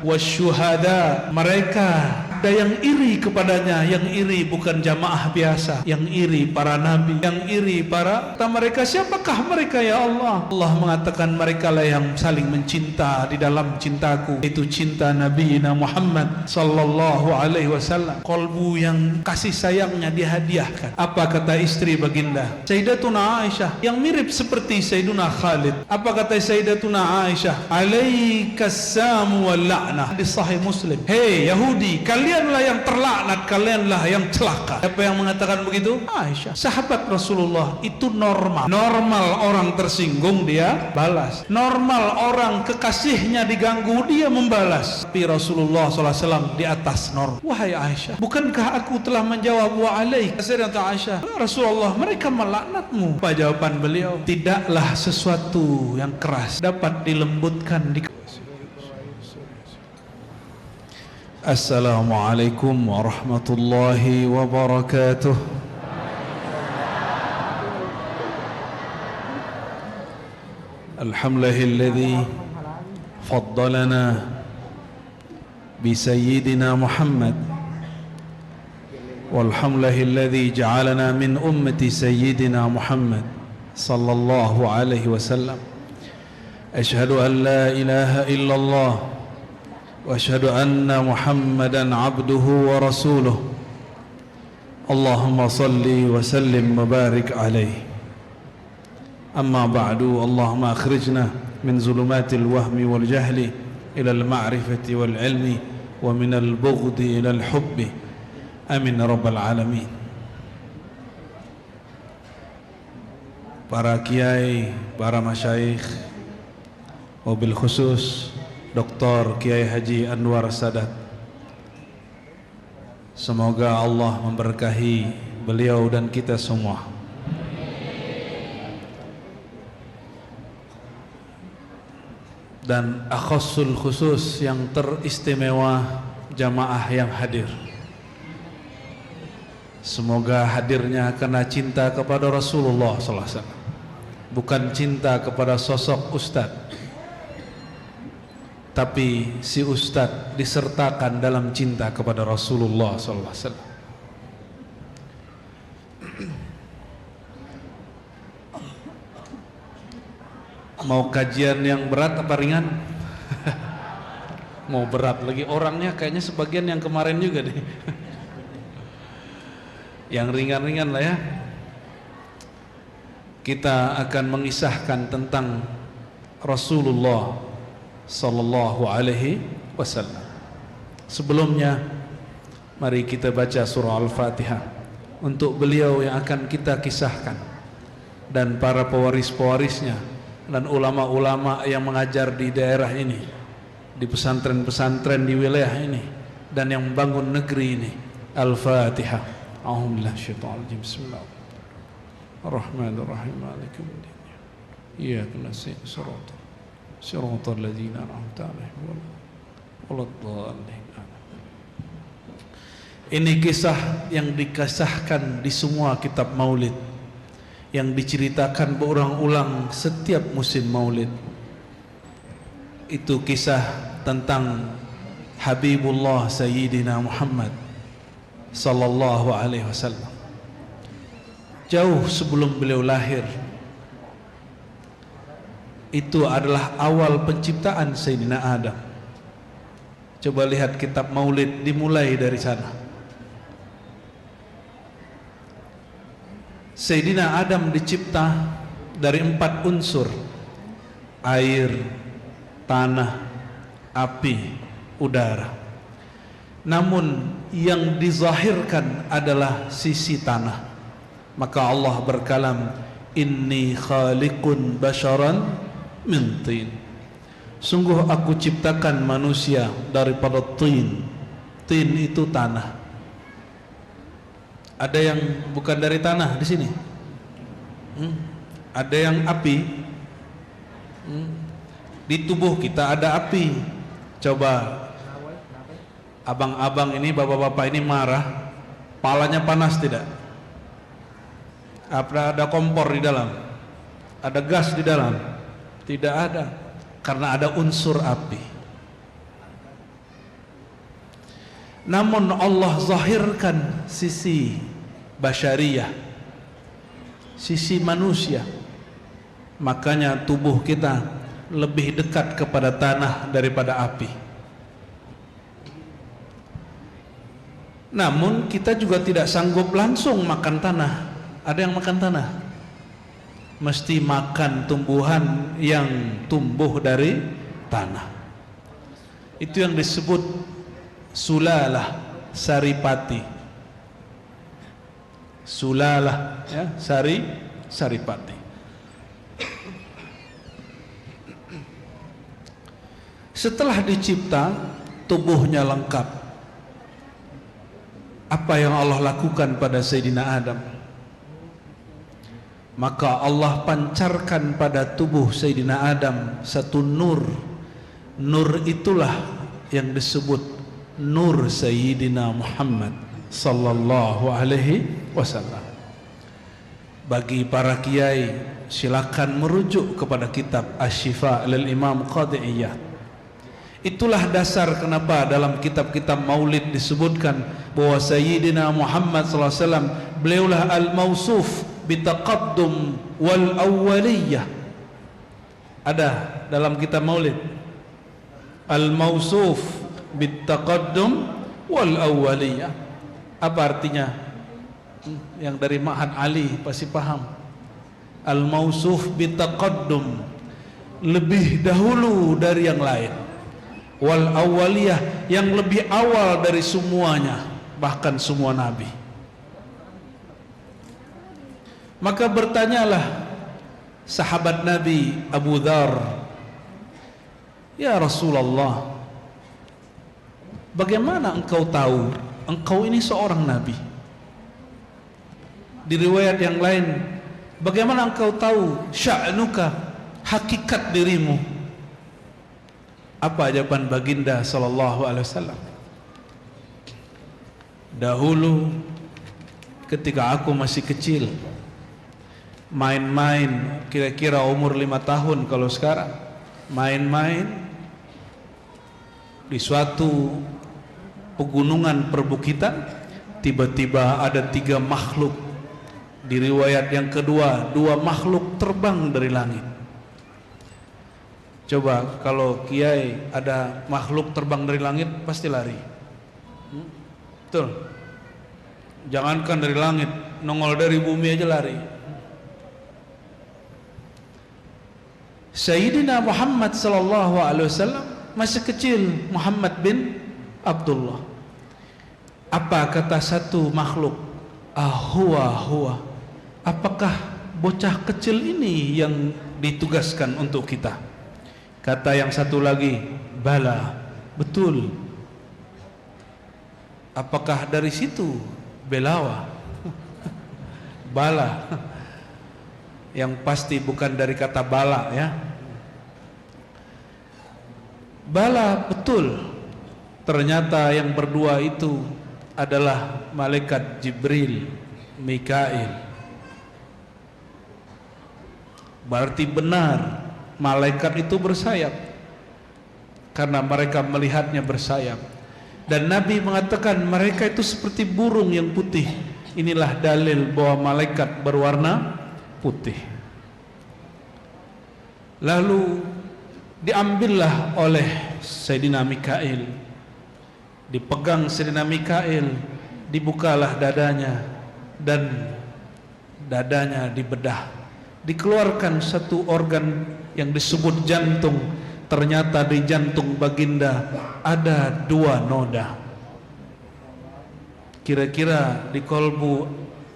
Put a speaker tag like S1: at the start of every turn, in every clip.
S1: wasyuhada. Mereka ada yang iri kepadanya, yang iri bukan jamaah biasa, yang iri para nabi, yang iri para mereka. Siapakah mereka ya Allah? Allah mengatakan mereka lah yang saling mencinta di dalam cintaku, itu cinta Nabi Muhammad sallallahu alaihi wasallam. Kolbu yang kasih sayangnya dihadiahkan. Apa kata istri baginda Sayyidatuna Aisyah yang mirip seperti Sayyiduna Khalid? Apa kata Sayyidatuna Aisyah? Alaikassamu wal la'nah, di Sahih Muslim. Hei Yahudi, kalianlah yang terlaknat, kalianlah yang celaka. Siapa yang mengatakan begitu? Aisyah, sahabat Rasulullah. Itu normal. Normal orang tersinggung dia balas. Normal orang kekasihnya diganggu dia membalas. Tapi Rasulullah SAW di atas normal. Wahai Aisyah, bukankah aku telah menjawab wa alaik? Sayyidatuna Aisyah, Rasulullah, mereka melaknatmu. Apa jawaban beliau? Tidaklah sesuatu yang keras dapat dilembutkan di. Assalamualaikum warahmatullahi wabarakatuh. Alhamdulillahilladzi faddalana bi sayyidina Muhammad, walhamdulillahilladzi ja'alana min ummati sayyidina Muhammad sallallahu alaihi wasallam. Asyhadu an la ilaha illallah وأشهد أن محمدا عبده ورسوله اللهم صل وسلم وبارك عليه أما بعد اللهم أخرجنا من ظلمات الوهم والجهل إلى المعرفة والعلم ومن البغض إلى الحب آمين رب العالمين. Para kiai, para masyayikh, wabil khusus Dr. Kiai Haji Anwar Sadat, semoga Allah memberkahi beliau dan kita semua. Dan akhassul khusus yang teristimewa jamaah yang hadir. Semoga hadirnya karena cinta kepada Rasulullah SAW, bukan cinta kepada sosok ustadz. Tapi si ustadz disertakan dalam cinta kepada Rasulullah SAW. Mau kajian yang berat apa ringan? Mau berat lagi, orangnya kayaknya sebagian yang kemarin juga deh. Yang ringan-ringan lah ya. Kita akan mengisahkan tentang Rasulullah sallallahu alaihi wasallam. Sebelumnya mari kita baca surah Al-Fatihah untuk beliau yang akan kita kisahkan dan para pewaris-pewarisnya dan ulama-ulama yang mengajar di daerah ini, di pesantren-pesantren di wilayah ini dan yang membangun negeri ini. Al-Fatihah. A'udzubillahi minasyaitonir rajim. Bismillahirrahmanirrahim. Maliki yaumiddin. Iyyaka nasta'in. Siratal ladzina an'amta 'alaihim waladdallin. Ini kisah yang dikisahkan di semua kitab maulid, yang diceritakan berulang-ulang setiap musim maulid. Itu kisah tentang Habibullah Sayyidina Muhammad sallallahu alaihi wasallam. Jauh sebelum beliau lahir, itu adalah awal penciptaan Sayyidina Adam. Coba lihat kitab maulid, dimulai dari sana. Sayyidina Adam dicipta dari 4 unsur: air, tanah, api, udara. Namun yang dizahirkan adalah sisi tanah. Maka Allah berkalam, inni khaliqun basharan min tin. Sungguh aku ciptakan manusia daripada tin. Tin itu tanah. Ada yang bukan dari tanah di sini? Ada yang api. Di tubuh kita ada api. Coba abang-abang ini, bapak-bapak ini marah, palanya panas tidak? Apa ada kompor di dalam? Ada gas di dalam? Tidak ada, karena ada unsur api. namun Allah zahirkan sisi basyariyah, sisi manusia. Makanya tubuh kita lebih dekat kepada tanah daripada api. Namun kita juga tidak sanggup langsung makan tanah. Ada yang makan tanah? Mesti makan tumbuhan yang tumbuh dari tanah. Itu yang disebut sulalah saripati. Sulalah ya, saripati. Setelah dicipta tubuhnya lengkap, apa yang Allah lakukan pada Sayyidina Adam? Maka Allah pancarkan pada tubuh Sayyidina Adam satu nur. Nur itulah yang disebut nur Sayyidina Muhammad sallallahu alaihi wasallam. Bagi para kiai, silakan merujuk kepada kitab Asy-Syifa lil Imam Qadhi Iyad. Itulah dasar kenapa dalam kitab-kitab maulid disebutkan bahwa Sayyidina Muhammad sallallahu alaihi wasallam beliaulah al-mausuf bitaqaddum wal awwaliyah. Ada dalam kitab maulid al-mausuf bitaqaddum wal awwaliyah. Apa artinya? Yang dari Ma'had Ali pasti paham. Al-mausuf bitaqaddum, lebih dahulu dari yang lain. Wal awwaliyah, yang lebih awal dari semuanya, bahkan semua nabi. Maka bertanyalah sahabat Nabi Abu Dzar, "Ya Rasulullah, bagaimana engkau tahu engkau ini seorang nabi?" Di riwayat yang lain, "Bagaimana engkau tahu sya'nuka, hakikat dirimu?" Apa jawaban baginda sallallahu alaihi wasallam? "Dahulu ketika aku masih kecil, main-main, kira-kira umur 5 tahun kalau sekarang, main-main di suatu pegunungan perbukitan, tiba-tiba ada 3 makhluk." Di riwayat yang kedua, 2 makhluk terbang dari langit. Coba kalau kiai ada makhluk terbang dari langit, pasti lari. Betul? Jangankan dari langit, nongol dari bumi aja lari. Sayyidina Muhammad sallallahu alaihi wasallam masih kecil, Muhammad bin Abdullah. Apa kata satu makhluk? Huwa. Apakah bocah kecil ini yang ditugaskan untuk kita? Kata yang satu lagi, bala, betul. Apakah dari situ belawa? Bala. Yang pasti bukan dari kata bala ya. Bala, betul. Ternyata yang berdua itu adalah malaikat Jibril, Mikail. Berarti benar malaikat itu bersayap, karena mereka melihatnya bersayap. Dan Nabi mengatakan mereka itu seperti burung yang putih. Inilah dalil bahwa malaikat berwarna putih. Lalu diambillah oleh Sayyidina Mikail, dipegang Sayyidina Mikail, dibukalah dadanya, dan dadanya dibedah. Dikeluarkan satu organ yang disebut jantung. Ternyata di jantung baginda ada 2 noda. Kira-kira di kolbu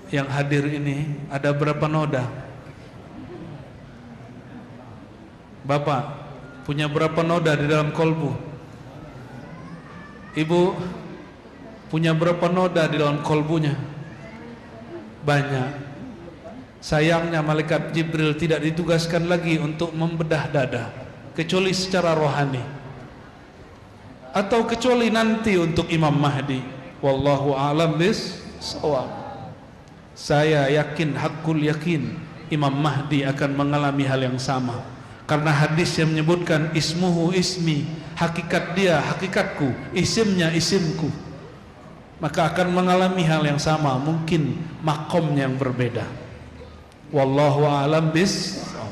S1: yang hadir ini ada berapa noda? Bapak punya berapa noda di dalam kolbu? Ibu punya berapa noda di dalam kolbunya? Banyak. Sayangnya malaikat Jibril tidak ditugaskan lagi untuk membedah dada, kecuali secara rohani, atau kecuali nanti untuk Imam Mahdi. Wallahu a'lam bis-shawab. Saya yakin, hakul yakin, Imam Mahdi akan mengalami hal yang sama, karena hadis yang menyebutkan ismuhu ismi, hakikat dia hakikatku, isimnya isimku. maka akan mengalami hal yang sama, mungkin makomnya yang berbeda. Wallahu a'lam bissawab.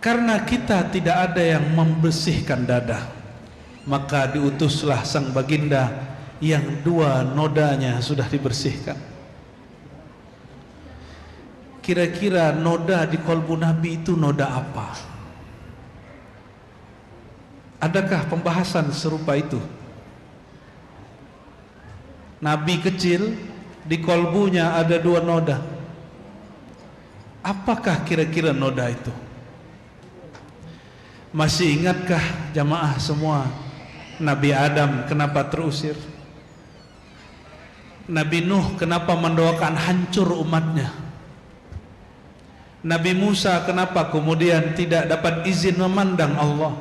S1: Karena kita tidak ada yang membersihkan dada, maka diutuslah sang baginda yang 2 nodanya sudah dibersihkan. Kira-kira noda di kolbu Nabi itu noda apa? Adakah pembahasan serupa itu? Nabi kecil, di kolbunya ada 2 noda. Apakah kira-kira noda itu? Masih ingatkah jamaah semua Nabi Adam kenapa terusir? Nabi Nuh kenapa mendoakan hancur umatnya? Nabi Musa kenapa kemudian tidak dapat izin memandang Allah?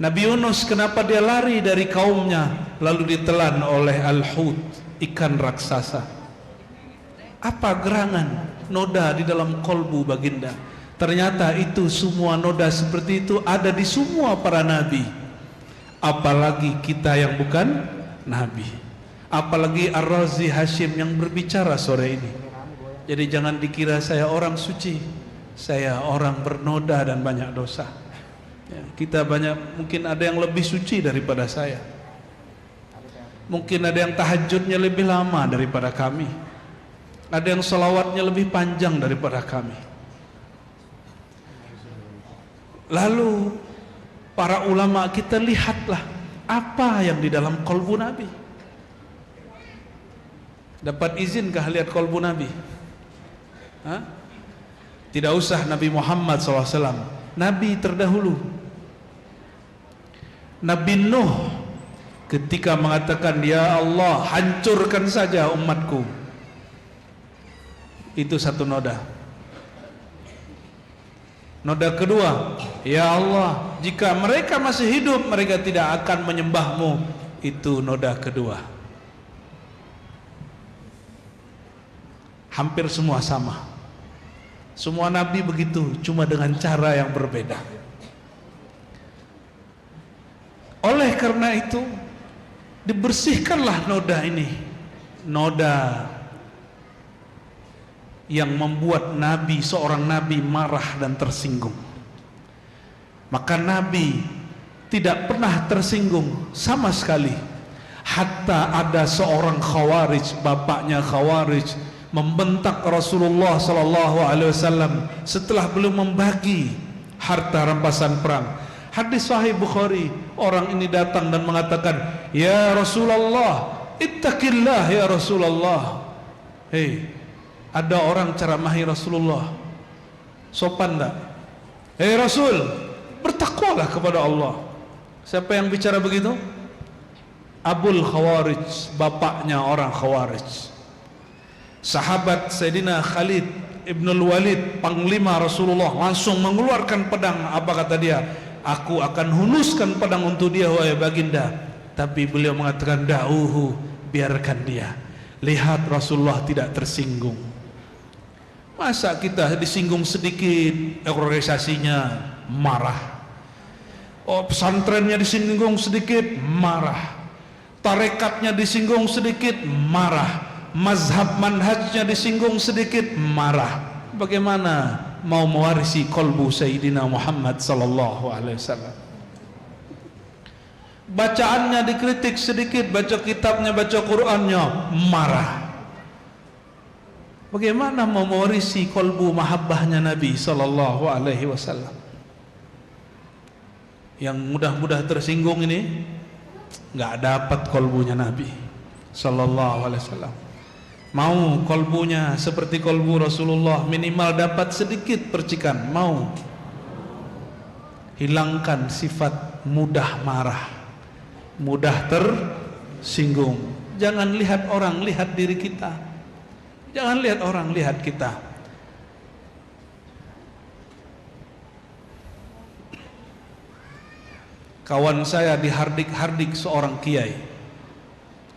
S1: Nabi Yunus kenapa dia lari dari kaumnya lalu ditelan oleh al-hut, ikan raksasa? Apa gerangan noda di dalam kolbu baginda? Ternyata itu semua noda seperti itu ada di semua para nabi. Apalagi kita yang bukan nabi, apalagi Ar-Razi Hashim yang berbicara sore ini. Jadi jangan dikira saya orang suci, saya orang bernoda dan banyak dosa. Ya, kita banyak, mungkin ada yang lebih suci daripada saya, mungkin ada yang tahajudnya lebih lama daripada kami, ada yang salawatnya lebih panjang daripada kami. Lalu para ulama kita lihatlah apa yang di dalam kolbu Nabi. Dapat izinkah lihat kolbu Nabi? Hah? Tidak usah Nabi Muhammad SAW, Nabi terdahulu. Nabi Nuh ketika mengatakan, ya Allah hancurkan saja umatku, itu 1 noda. Noda kedua, ya Allah jika mereka masih hidup mereka tidak akan menyembahmu, itu noda kedua. Hampir semua sama, semua nabi begitu, cuma dengan cara yang berbeda. Oleh karena itu dibersihkanlah noda ini, noda yang membuat Nabi, seorang Nabi marah dan tersinggung. Maka Nabi tidak pernah tersinggung sama sekali. Hatta ada seorang Khawarij, bapaknya Khawarij, membentak Rasulullah SAW setelah belum membagi harta rampasan perang. Hadis Sahih Bukhari, orang ini datang dan mengatakan, ya Rasulullah, ittaqillah ya Rasulullah. Hei, ada orang ceramahi Rasulullah, sopan tak? Hei Rasul, bertakwalah kepada Allah. Siapa yang bicara begitu? Abul Khawarij, bapaknya orang Khawarij, sahabat Sayyidina Khalid Ibnul Walid, panglima Rasulullah, langsung mengeluarkan pedang. Apa kata dia? Aku akan hunuskan pedang untuk dia, wahai baginda. Tapi beliau mengatakan, da'uhu, biarkan dia. Lihat Rasulullah tidak tersinggung. Masa kita disinggung sedikit organisasinya marah, pesantrennya disinggung sedikit marah, tarekatnya disinggung sedikit marah, mazhab manhajnya disinggung sedikit marah. Bagaimana mau mewarisi kolbu Sayyidina Muhammad sallallahu alaihi wasallam? Bacaannya dikritik sedikit, baca kitabnya, baca Qur'annya marah. Bagaimana mau mewarisi kolbu mahabbahnya Nabi sallallahu alaihi wasallam? Yang mudah-mudah tersinggung ini nggak dapat kolbunya Nabi sallallahu alaihi wasallam. Mau kolbunya seperti kolbu Rasulullah, minimal dapat sedikit percikan. Mau hilangkan sifat mudah marah, mudah tersinggung. Jangan lihat orang, lihat diri kita. Jangan lihat orang, lihat kita. Kawan saya dihardik-hardik seorang kiai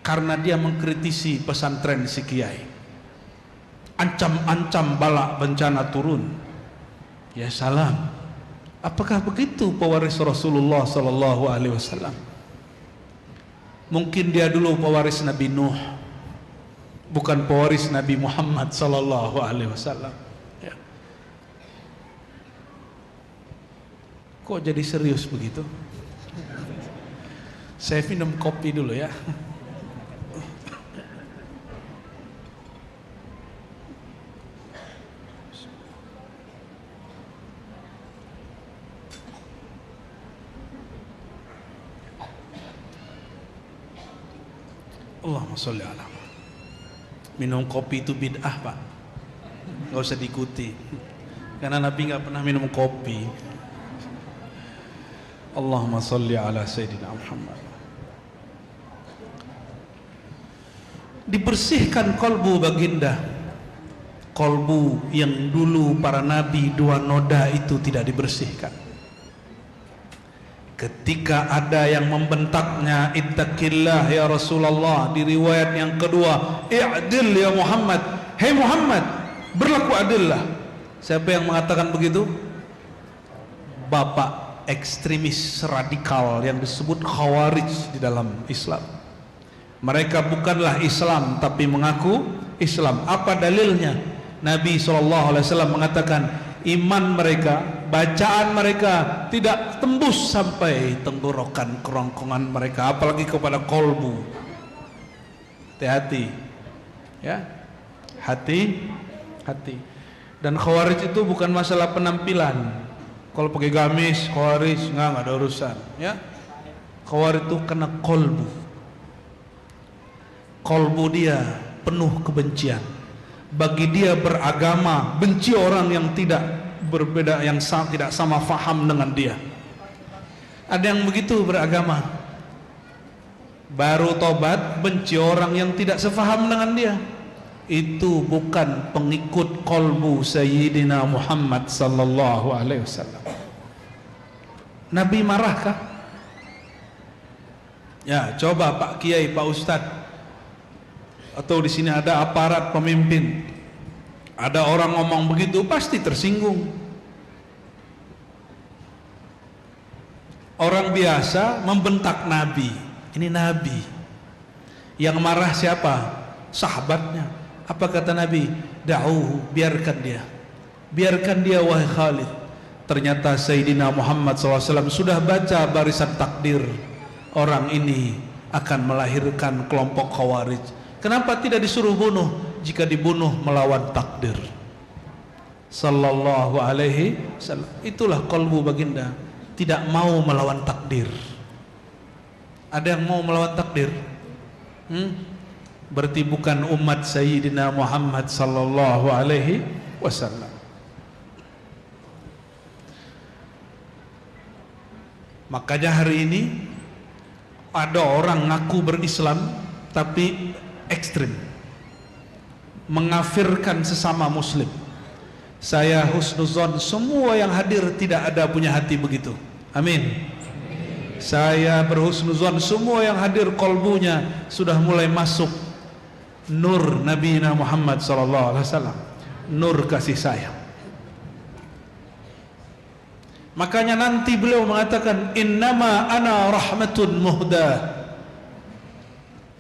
S1: karena dia mengkritisi pesantren si kiai. Ancam-ancam bala bencana turun. Ya salam. Apakah begitu pewaris Rasulullah sallallahu alaihi wasallam? Mungkin dia dulu pewaris Nabi Nuh, bukan pewaris Nabi Muhammad sallallahu alaihi wasallam. Ya. Kok jadi serius begitu? Saya minum kopi dulu ya. Allahumma sholli ala. Minum kopi itu bid'ah, Pak. Gak usah diikuti. Karena Nabi gak pernah minum kopi. Allahumma sholli ala Sayyidina Muhammad. Dibersihkan kolbu baginda. Kolbu yang dulu para nabi dua noda itu tidak dibersihkan. Ketika ada yang membentaknya, ittaqillah ya Rasulullah, di riwayat yang kedua, i'dil ya Muhammad, hei Muhammad, berlaku adillah. Siapa yang mengatakan begitu? Bapak ekstremis radikal yang disebut Khawarij di dalam Islam. Mereka bukanlah Islam tapi mengaku Islam. Apa dalilnya? Nabi SAW mengatakan iman mereka, bacaan mereka tidak tembus sampai tenggorokan kerongkongan mereka, apalagi kepada kolbu. Hati-hati ya, hati-hati. Dan Khawarij itu bukan masalah penampilan. Kalau pakai gamis Khawarij nggak ada urusan ya. Khawarij itu kena kolbu. Kolbu dia penuh kebencian. Bagi dia beragama, benci orang yang tidak berbeda, yang tidak sama faham dengan dia. Ada yang begitu beragama, baru tobat, benci orang yang tidak sefaham dengan dia. Itu bukan pengikut kolbu Sayyidina Muhammad sallallahu alaihi wasallam. Nabi marahkah? Ya, coba Pak Kiai, Pak Ustadz, atau di sini ada aparat pemimpin, ada orang ngomong begitu pasti tersinggung. Orang biasa membentak Nabi, ini Nabi. Yang marah siapa? Sahabatnya. Apa kata Nabi? Da'uhu, biarkan dia, biarkan dia wahai Khalid. Ternyata Sayyidina Muhammad SAW sudah baca barisan takdir, orang ini akan melahirkan kelompok Khawarij. Kenapa tidak disuruh bunuh? Jika dibunuh melawan takdir. Sallallahu alaihi wasallam. Itulah kolbu baginda, tidak mau melawan takdir. Ada yang mau melawan takdir? Berarti bukan umat Sayyidina Muhammad sallallahu alaihi wasallam. Makanya hari ini ada orang ngaku berislam tapi ekstrim, mengafirkan sesama muslim. Saya husnuzon semua yang hadir tidak ada punya hati begitu. Amin. Saya berhusnuzon semua yang hadir kolbunya sudah mulai masuk nur Nabi Muhammad SAW, nur kasih sayang. Makanya nanti beliau mengatakan innama ana rahmatun muhdah.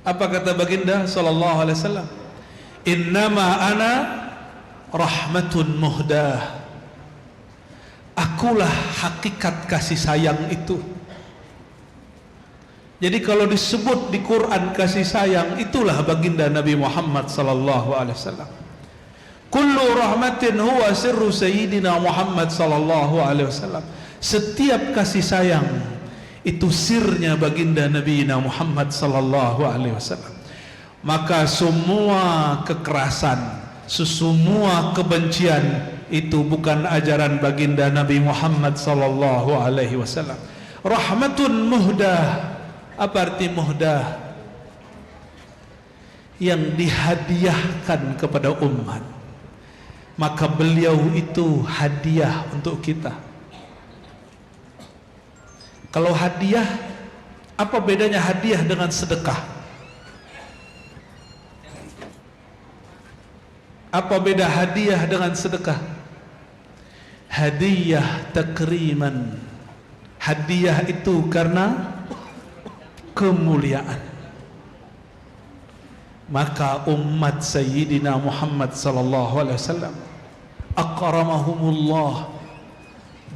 S1: Apa kata baginda sallallahu alaihi wasallam? Innama ana rahmatun muhdah. Akulah hakikat kasih sayang itu. Jadi kalau disebut di Quran kasih sayang, itulah baginda Nabi Muhammad sallallahu alaihi wasallam. Kullu rahmatin huwa sirru sayyidina Muhammad sallallahu alaihi wasallam. Setiap kasih sayang itu sirnya baginda Nabi Muhammad sallallahu alaihi wasallam. Maka semua kekerasan, semua kebencian itu bukan ajaran baginda Nabi Muhammad sallallahu alaihi wasallam. Rahmatun muhdah. Apa arti muhdah? Yang dihadiahkan kepada umat. Maka beliau itu hadiah untuk kita. Kalau hadiah, apa bedanya hadiah dengan sedekah? Apa beda hadiah dengan sedekah? Hadiah takriman. Hadiah itu karena kemuliaan. Maka umat Sayyidina Muhammad sallallahu alaihi wasallam akramahumullah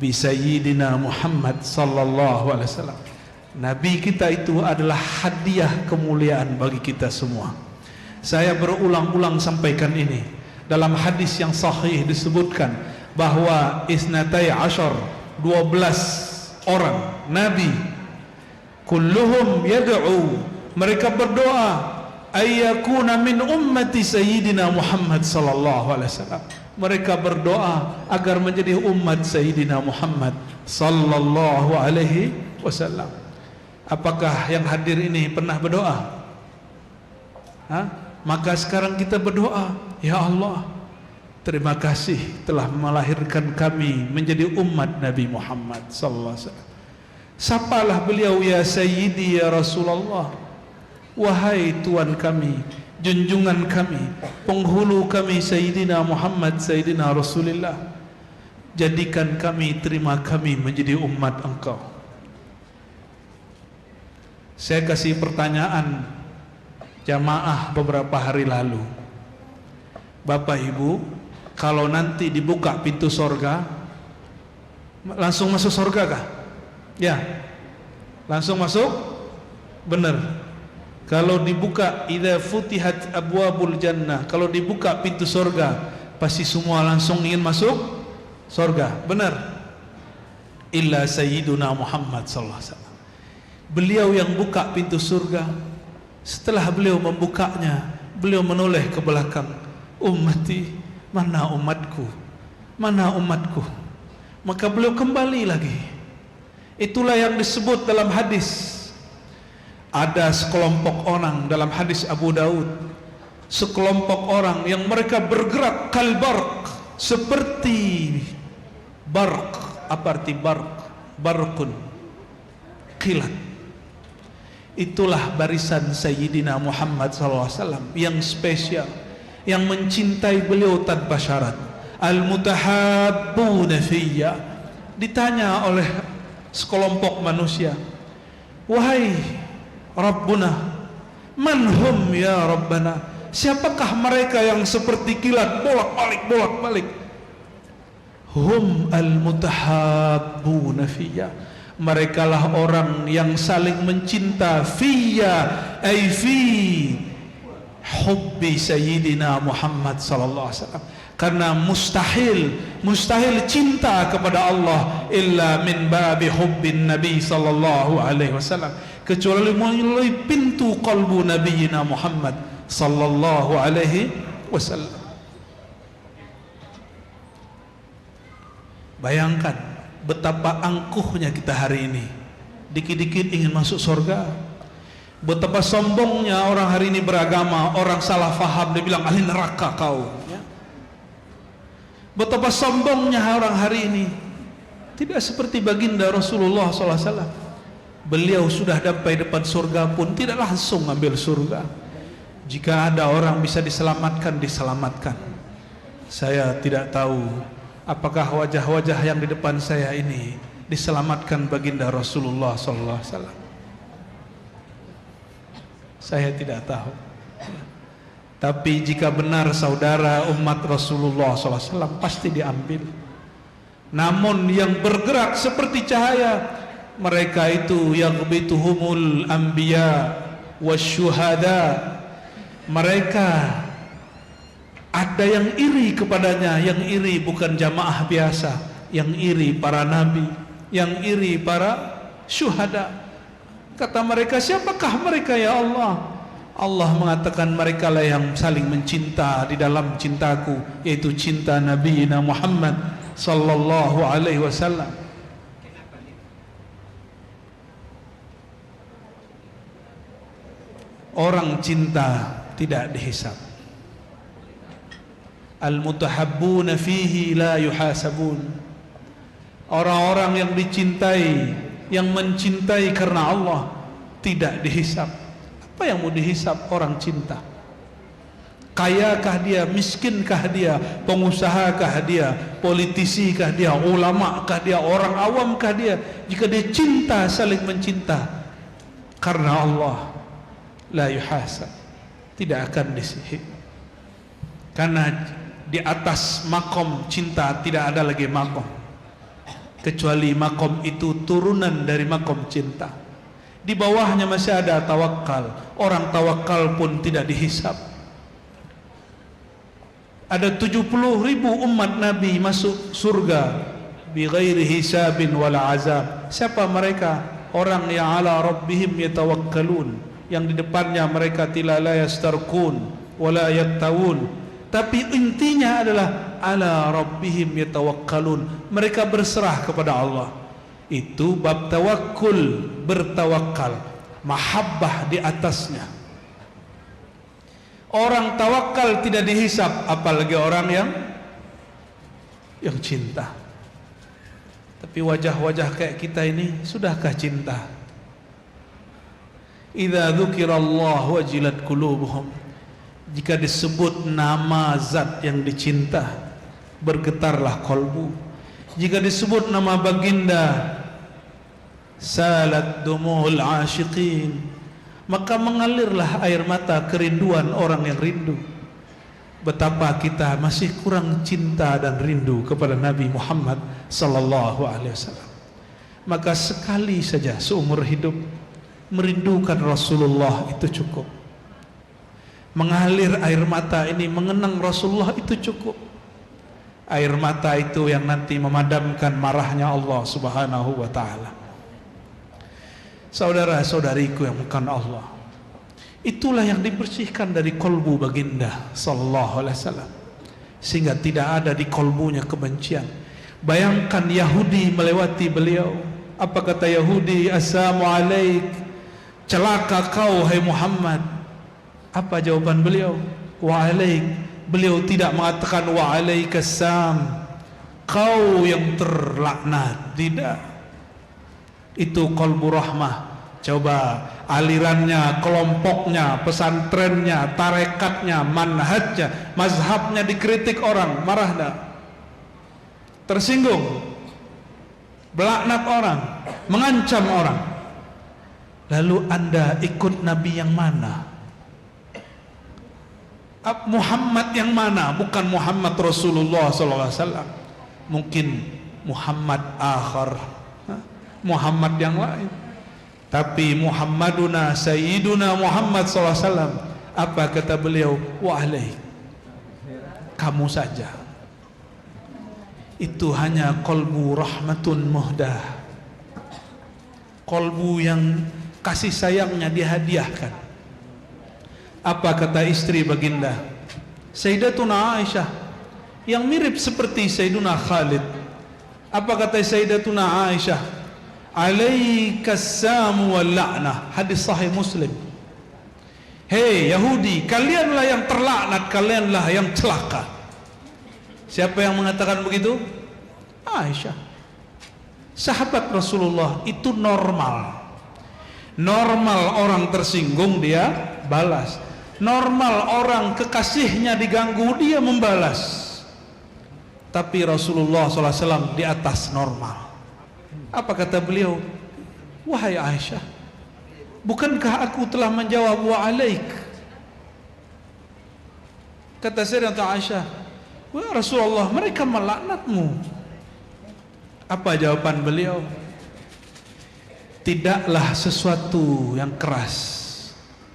S1: bi Sayyidina Muhammad sallallahu alaihi wasallam. Nabi kita itu adalah hadiah kemuliaan bagi kita semua. Saya berulang-ulang sampaikan ini. Dalam hadis yang sahih disebutkan bahwa isnatai ashar, 12 orang Nabi, kulluhum yad'u, mereka berdoa ayyakuna min ummati Sayyidina Muhammad sallallahu alaihi wasallam. Mereka berdoa agar menjadi umat Sayyidina Muhammad sallallahu alaihi wasallam. Apakah yang hadir ini pernah berdoa? Maka sekarang kita berdoa, ya Allah, terima kasih telah melahirkan kami menjadi umat Nabi Muhammad sallallahu alaihi wasallam. Sapalah beliau ya Sayyidi ya Rasulullah. Wahai Tuhan kami, junjungan kami, penghulu kami Sayyidina Muhammad, Sayyidina Rasulullah, jadikan kami, terima kami menjadi umat Engkau. Saya kasih pertanyaan jamaah beberapa hari lalu. Bapak Ibu, kalau nanti dibuka pintu sorga, langsung masuk sorga kah? Ya, langsung masuk? Benar. Kalau dibuka, idza futihat abwabul jannah, kalau dibuka pintu sorga, pasti semua langsung ingin masuk sorga. Benar. Illa Sayyiduna Muhammad sallallahu alaihi wasallam. Beliau yang buka pintu surga. Setelah beliau membukanya, beliau menoleh ke belakang. Ummati, mana umatku? Mana umatku? Maka beliau kembali lagi. Itulah yang disebut dalam hadis. Ada sekelompok orang dalam hadis Abu Daud, sekelompok orang yang mereka bergerak kalbarq, seperti barq. Apa arti barq? Barqun, kilat. Itulah barisan Sayyidina Muhammad SAW yang spesial, yang mencintai beliau tanpa syarat. Al-mutahabbuna fiyya. Ditanya oleh sekelompok manusia, wahai Rabbuna, man hum ya Rabbana, siapakah mereka yang seperti kilat bolak-balik? Hum al-mutahabbuna fiyya, merekalah orang yang saling mencinta, fiyya ay fi hubbi Sayyidina Muhammad sallallahu alaihi wasallam. Karena mustahil cinta kepada Allah illa min babi hubbin Nabi sallallahu alaihi wasallam, kecuali melalui pintu qalbu Nabiyina Muhammad sallallahu alaihi wasallam. Bayangkan betapa angkuhnya kita hari ini, dikit-dikit ingin masuk surga. Betapa sombongnya orang hari ini beragama, orang salah faham, dia bilang ahli neraka kau. Betapa sombongnya orang hari ini. Tidak seperti baginda Rasulullah SAW. Beliau sudah sampai depan surga pun tidak langsung ambil surga. Jika ada orang bisa diselamatkan, diselamatkan. Saya tidak tahu apakah wajah-wajah yang di depan saya ini diselamatkan baginda Rasulullah SAW. Saya tidak tahu. Tapi jika benar saudara umat Rasulullah SAW, pasti diambil. Namun yang bergerak seperti cahaya, mereka itu yaghbituhumul anbiya wasyuhada. Mereka ada yang iri kepadanya. Yang iri bukan jamaah biasa, yang iri para nabi, yang iri para syuhada. Kata mereka, siapakah mereka ya Allah? Allah mengatakan mereka lah yang saling mencinta di dalam cintaku, yaitu cinta Nabi Muhammad sallallahu alaihi wasallam. Orang cinta tidak dihisab. Al-mutahabbuna fihi la yuhasabun. Orang-orang yang dicintai, yang mencintai karena Allah, tidak dihisab. Apa yang mau dihisab orang cinta? Kayakah dia, miskinkah dia, pengusahakah dia, politisikah dia, ulamakah dia, orang awamkah dia? Jika dia cinta, saling mencinta karena Allah, la yuhasab, tidak akan disihir. Karena di atas makom cinta tidak ada lagi makom, kecuali makom itu turunan dari makom cinta. Di bawahnya masih ada tawakal. Orang tawakal pun tidak dihisap. Ada 70.000 umat Nabi masuk surga bighairi hisabin wala azab. Siapa mereka? Orang yang ala rabbihim yatawakkalun, yang di depannya mereka tidak la yastarqun wala yattawun. Tapi intinya adalah ala rabbihim yatawakkalun, mereka berserah kepada Allah. Itu bab tawakkul, bertawakal, mahabbah di atasnya. Orang tawakal tidak dihisap, apalagi orang yang cinta. Tapi wajah-wajah kayak kita ini, sudahkah cinta? Idza dzukirallahu wajilat qulubuhum. Jika disebut nama zat yang dicinta, bergetarlah kolbu. Jika disebut nama baginda, salat dumu'ul asyiqin, maka mengalirlah air mata kerinduan orang yang rindu. Betapa kita masih kurang cinta dan rindu kepada Nabi Muhammad sallallahu alaihi wasallam. Maka sekali saja seumur hidup merindukan Rasulullah itu cukup. Mengalir air mata ini mengenang Rasulullah itu cukup. Air mata itu yang nanti memadamkan marahnya Allah subhanahu wa ta'ala. Saudara-saudariku yang bukan Allah, itulah yang dibersihkan dari kolbu baginda sallallahu alaihi wasallam, sehingga tidak ada di kolbunya kebencian. Bayangkan Yahudi melewati beliau. Apa kata Yahudi? Assalamu alaik, celaka kau hai Muhammad. Apa jawaban beliau? Wa alaik. Beliau tidak mengatakan wa alaikassam, kau yang terlaknat. Tidak. Itu qalbu rahmah. Coba alirannya, kelompoknya, pesantrennya, tarekatnya, manhajnya, mazhabnya dikritik orang, marah enggak? Tersinggung, belaknat orang, mengancam orang. Lalu Anda ikut Nabi yang mana? Muhammad yang mana? Bukan Muhammad Rasulullah SAW. Mungkin Muhammad akhar, Muhammad yang lain. Tapi Muhammaduna Sayyiduna Muhammad SAW, apa kata beliau? Wa alaik, kamu saja. Itu hanya qalbu rahmatun muhdah, qalbu yang kasih sayangnya dihadiahkan. Apa kata istri baginda Sayyidatuna Aisyah, yang mirip seperti Sayyiduna Khalid? Apa kata Sayyidatuna Aisyah? Alaikassamu wal la'nah. Hadis sahih Muslim. Hei Yahudi, kalianlah yang terlaknat, kalianlah yang celaka. Siapa yang mengatakan begitu? Aisyah, sahabat Rasulullah. Itu normal. Normal orang tersinggung dia balas. Normal orang kekasihnya diganggu dia membalas. Tapi Rasulullah SAW di atas normal. Apa kata beliau? Wahai Aisyah, bukankah aku telah menjawab wa alaik? Kata Sayyidatuna Aisyah, wah Rasulullah, mereka melaknatmu. Apa jawaban beliau? Tidaklah sesuatu yang keras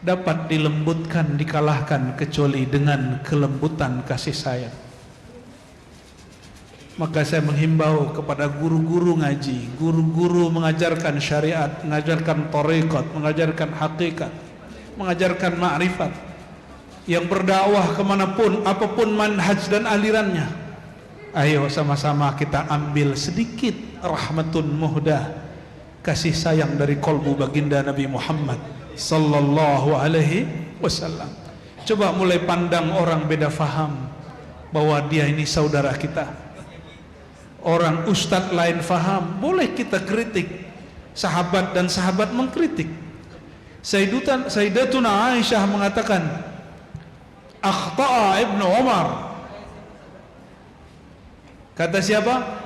S1: dapat dilembutkan, dikalahkan kecuali dengan kelembutan kasih sayang. Maka saya menghimbau kepada guru-guru ngaji, guru-guru mengajarkan syariat, mengajarkan thariqat, mengajarkan hakikat, mengajarkan ma'rifat, yang berdakwah kemanapun, apapun manhaj dan alirannya. Ayo sama-sama kita ambil sedikit rahmatun muhdah, kasih sayang dari kolbu baginda Nabi Muhammad sallallahu alaihi wasallam. Coba mulai pandang orang beda faham bahwa dia ini saudara kita. Orang ustadz lain faham, boleh kita kritik. Sahabat dan sahabat mengkritik. Sayyidatuna Aisyah mengatakan, akhta'a Ibnu Umar. Kata siapa?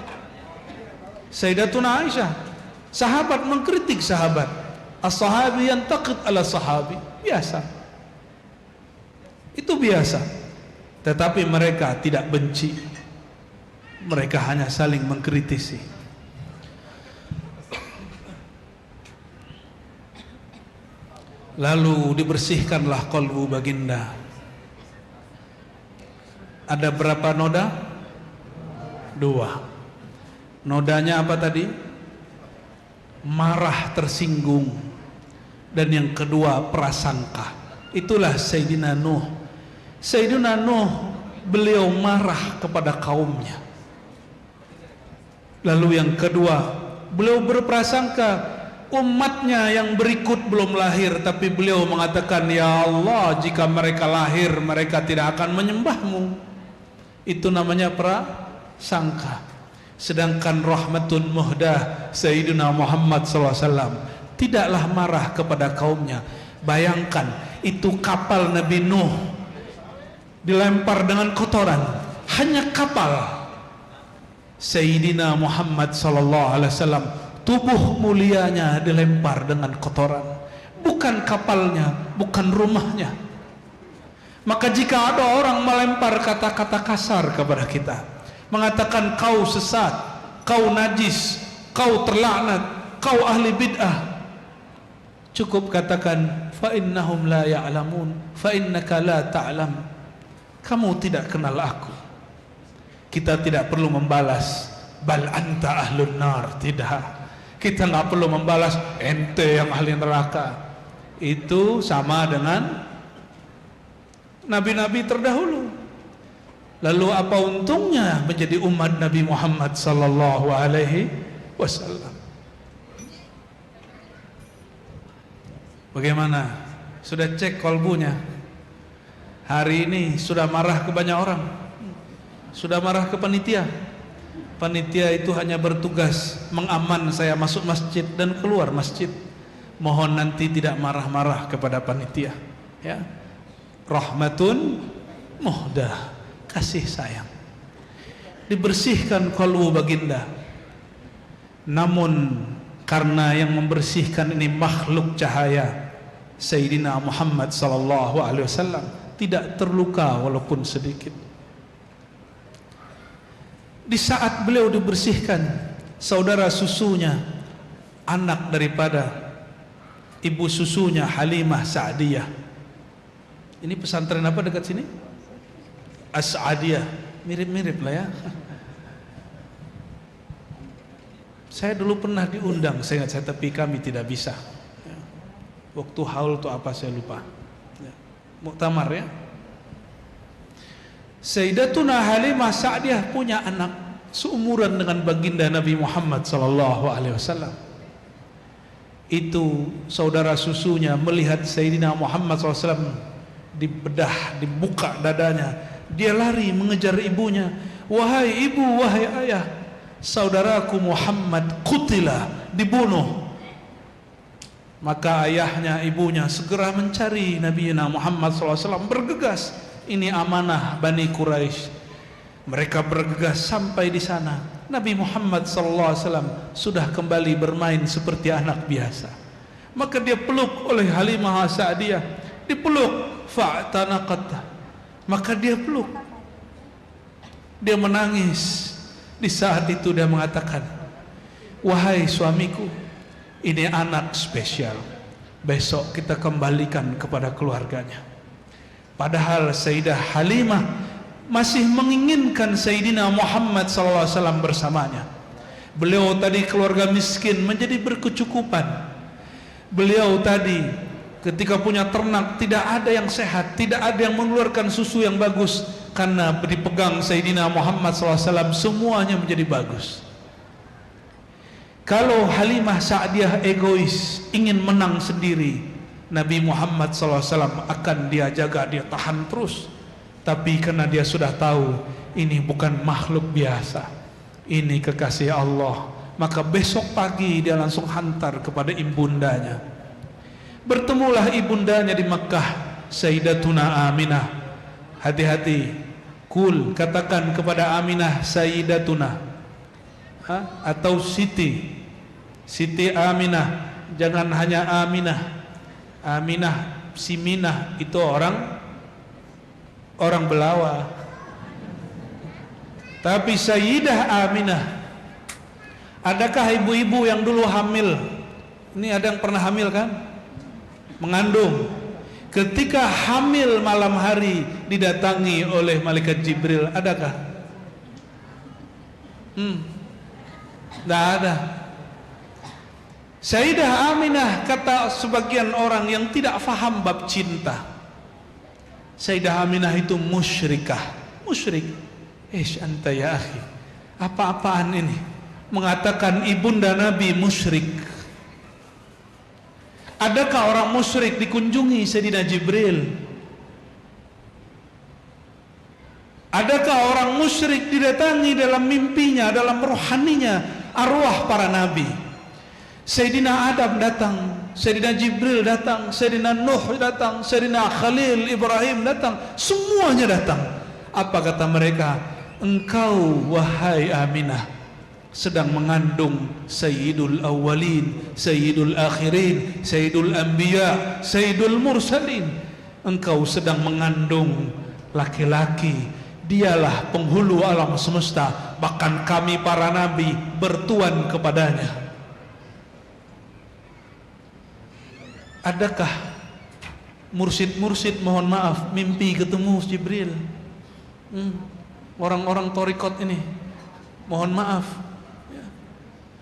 S1: Sayyidatuna Aisyah. Sahabat mengkritik sahabat. As-sahabi yantaqid ala sahabi, biasa. Itu biasa. Tetapi mereka tidak benci. Mereka hanya saling mengkritisi. Lalu dibersihkanlah qalbu baginda. Ada berapa noda? 2. Nodanya apa tadi? Marah, tersinggung. Dan yang kedua, prasangka. Itulah Sayyidina Nuh. Sayyidina Nuh, beliau marah kepada kaumnya. Lalu yang kedua, beliau berprasangka umatnya yang berikut belum lahir, tapi beliau mengatakan, ya Allah, jika mereka lahir mereka tidak akan menyembahmu. Itu namanya prasangka. Sedangkan rahmatun muhdah Sayyidina Muhammad SAW tidaklah marah kepada kaumnya. Bayangkan, itu kapal Nabi Nuh dilempar dengan kotoran, hanya kapal. Sayyidina Muhammad SAW, tubuh mulianya dilempar dengan kotoran, bukan kapalnya, bukan rumahnya. Maka jika ada orang melempar kata-kata kasar kepada kita, mengatakan kau sesat, kau najis, kau terlaknat, kau ahli bid'ah, cukup katakan fa innahum la ya'lamun fa innaka la ta'lam. Kamu tidak kenal aku. Kita tidak perlu membalas bal anta ahlun nar, tidak. Kita nggak perlu membalas ente yang ahli neraka. Itu sama dengan nabi-nabi terdahulu. Lalu apa untungnya menjadi umat Nabi Muhammad sallallahu alaihi wasallam? Bagaimana? Sudah cek kolbunya? Hari ini sudah marah ke banyak orang. Sudah marah ke panitia. Panitia itu hanya bertugas mengaman saya masuk masjid dan keluar masjid. Mohon nanti tidak marah-marah kepada panitia, ya. Rahmatun muhdah, kasih sayang. Dibersihkan qalbu baginda. Namun karena yang membersihkan ini makhluk cahaya, Sayyidina Muhammad sallallahu alaihi wasallam tidak terluka walaupun sedikit. Di saat beliau dibersihkan, saudara susunya, anak daripada ibu susunya Halimah Sa'diyah. Ini pesantren apa dekat sini? As-Sa'diyah. Mirip-mirip lah ya. Saya dulu pernah diundang, saya ingat saya, tapi kami tidak bisa. Waktu haul itu apa saya lupa. Muktamar ya. Sayyidatuna Halimah Sa'diyah punya anak seumuran dengan baginda Nabi Muhammad sallallahu alaihi wasallam. Itu saudara susunya melihat Sayyidina Muhammad SAW dibedah, dibuka dadanya, dia lari mengejar ibunya. Wahai ibu, wahai ayah, saudaraku Muhammad qutila, dibunuh. Maka ayahnya, ibunya segera mencari Nabi Muhammad SAW, bergegas. Ini amanah Bani Quraisy. Mereka bergegas sampai di sana. Nabi Muhammad SAW sudah kembali bermain seperti anak biasa. Maka dia peluk oleh Halimah Sa'diyah, dipeluk, fa'tanaqat. Maka dia peluk, dia menangis. Di saat itu dia mengatakan, wahai suamiku, ini anak spesial, besok kita kembalikan kepada keluarganya. Padahal Sayyidah Halimah masih menginginkan Sayyidina Muhammad SAW bersamanya. Beliau tadi keluarga miskin menjadi berkecukupan. Beliau tadi ketika punya ternak tidak ada yang sehat, tidak ada yang mengeluarkan susu yang bagus. Karena dipegang Sayyidina Muhammad SAW semuanya menjadi bagus. Kalau Halimah Sa'diyah egois, ingin menang sendiri, Nabi Muhammad SAW akan dia jaga, dia tahan terus. Tapi karena dia sudah tahu ini bukan makhluk biasa, ini kekasih Allah, maka besok pagi dia langsung hantar kepada ibundanya. Bertemulah ibundanya di Makkah, Sayyidatuna Aminah. Hati-hati, kul, katakan kepada Aminah Sayyidatuna, atau Siti Aminah, jangan hanya Aminah. Aminah, si Minah itu orang orang Belawa. Tapi Sayyidah Aminah, adakah ibu-ibu yang dulu hamil? Ini ada yang pernah hamil kan? Mengandung. Ketika hamil malam hari didatangi oleh malaikat Jibril, adakah? Tidak ada. Sayyidah Aminah, kata sebagian orang yang tidak faham bab cinta, Sayyidah Aminah itu musyrikah. Musyrik. Anta ya akhi, apa-apaan ini? Mengatakan ibunda Nabi musyrik. Adakah orang musyrik dikunjungi Sayyidina Jibril? Adakah orang musyrik didatangi dalam mimpinya, dalam rohaninya arwah para nabi? Sayyidina Adam datang, Sayyidina Jibril datang, Sayyidina Nuh datang, Sayyidina Khalil Ibrahim datang, semuanya datang. Apa kata mereka? Engkau wahai Aminah sedang mengandung Sayyidul Awwalin, Sayyidul Akhirin, Sayyidul Anbiya, Sayyidul Mursalin. Engkau sedang mengandung laki-laki, dialah penghulu alam semesta, bahkan kami para nabi bertuan kepadanya. Adakah mursyid-mursyid mohon maaf mimpi ketemu Jibril? Orang-orang torikot ini mohon maaf,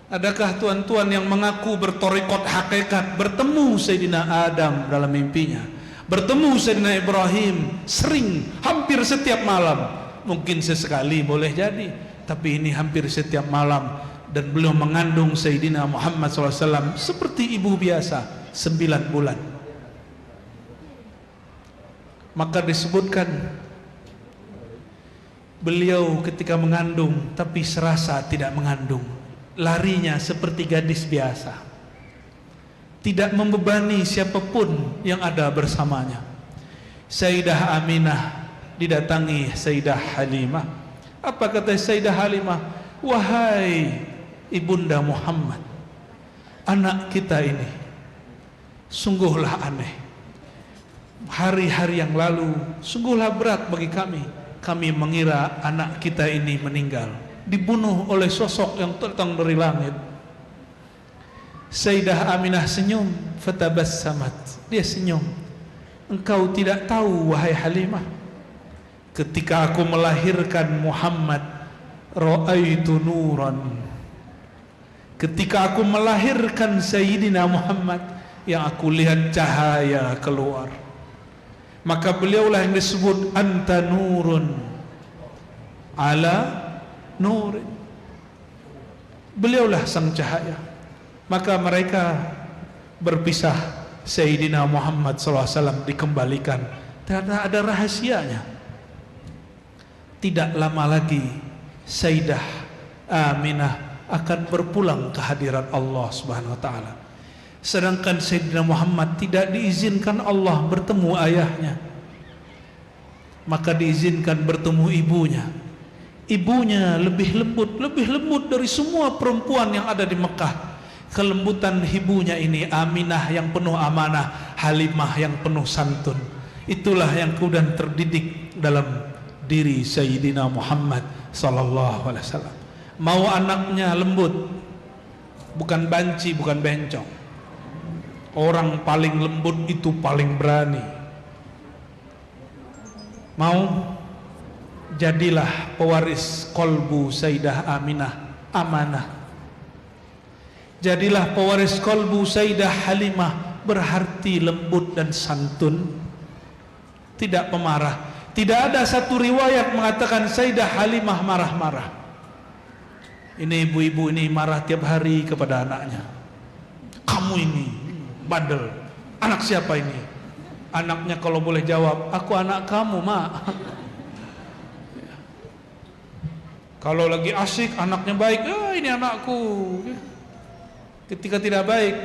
S1: adakah tuan-tuan yang mengaku bertorikot hakikat bertemu Sayyidina Adam dalam mimpinya, bertemu Sayyidina Ibrahim sering, hampir setiap malam? Mungkin sesekali boleh jadi, tapi ini hampir setiap malam. Dan beliau mengandung Sayyidina Muhammad SAW seperti ibu biasa 9 bulan. Maka disebutkan beliau ketika mengandung tapi serasa tidak mengandung, larinya seperti gadis biasa, tidak membebani siapapun yang ada bersamanya. Sayyidah Aminah didatangi Sayyidah Halimah. Apa kata Sayyidah Halimah? Wahai ibunda Muhammad, anak kita ini sungguhlah aneh. Hari-hari yang lalu sungguhlah berat bagi kami. Kami mengira anak kita ini meninggal, dibunuh oleh sosok yang datang dari langit. Sayyidah Aminah senyum, fatabassamat, dia senyum. Engkau tidak tahu wahai Halimah, ketika aku melahirkan Muhammad, ra'aitu nuran. Ketika aku melahirkan Sayyidina Muhammad, yang aku lihat cahaya keluar. Maka beliaulah yang disebut anta nurun ala nurin. Beliaulah sang cahaya. Maka mereka berpisah. Sayyidina Muhammad SAW dikembalikan. Karena ada rahasianya. Tidak lama lagi Sayyidah Aminah akan berpulang ke hadirat Allah Subhanahu wa taala. Sedangkan Sayyidina Muhammad tidak diizinkan Allah bertemu ayahnya, maka diizinkan bertemu ibunya. Ibunya lebih lembut dari semua perempuan yang ada di Mekah. Kelembutan ibunya ini, Aminah yang penuh amanah, Halimah yang penuh santun. Itulah yang kemudian terdidik dalam diri Sayyidina Muhammad sallallahu alaihi wasallam. Mau anaknya lembut, bukan banci, bukan bencong. Orang paling lembut itu paling berani. Mau, jadilah pewaris kolbu Sayyidah Aminah, amanah. Jadilah pewaris kolbu Sayyidah Halimah, berhati lembut dan santun, tidak pemarah. Tidak ada satu riwayat mengatakan Sayyidah Halimah marah-marah. Ini ibu-ibu ini marah tiap hari kepada anaknya. Kamu ini bandel, anak siapa ini? Anaknya kalau boleh jawab, aku anak kamu, Mak. Kalau lagi asik, anaknya baik, ini anakku. Ketika tidak baik,